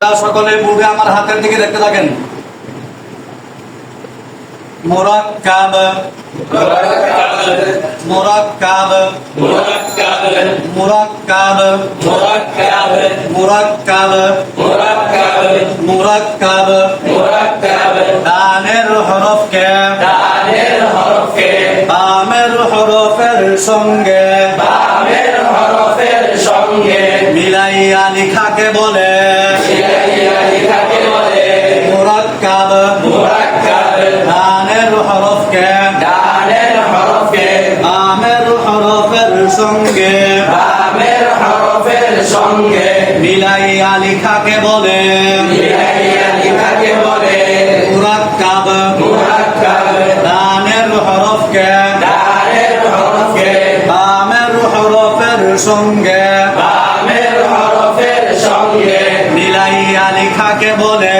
সকলে বুড়ে আমার হাতের দিকে দেখতে থাকেন। মুরাক্কাব মুরাক্কাব মুরাক্কাব মুরাক্কাব মুরাক্কাব মুরাক্কাব মুরাক্কাব মুরাক্কাব মুরাক্কাব দানের হরফকে বামের হরফের সঙ্গে মিলাইয়া লিখাকে বলে মুরাক্কাব দানের হরফকে বামের হরফের সঙ্গে মিলাইয়া লিখাকে বলে মুরাক্কাব দানের হরফকে বামের হরফের সঙ্গে মিলাইয়া লিখাকে বলে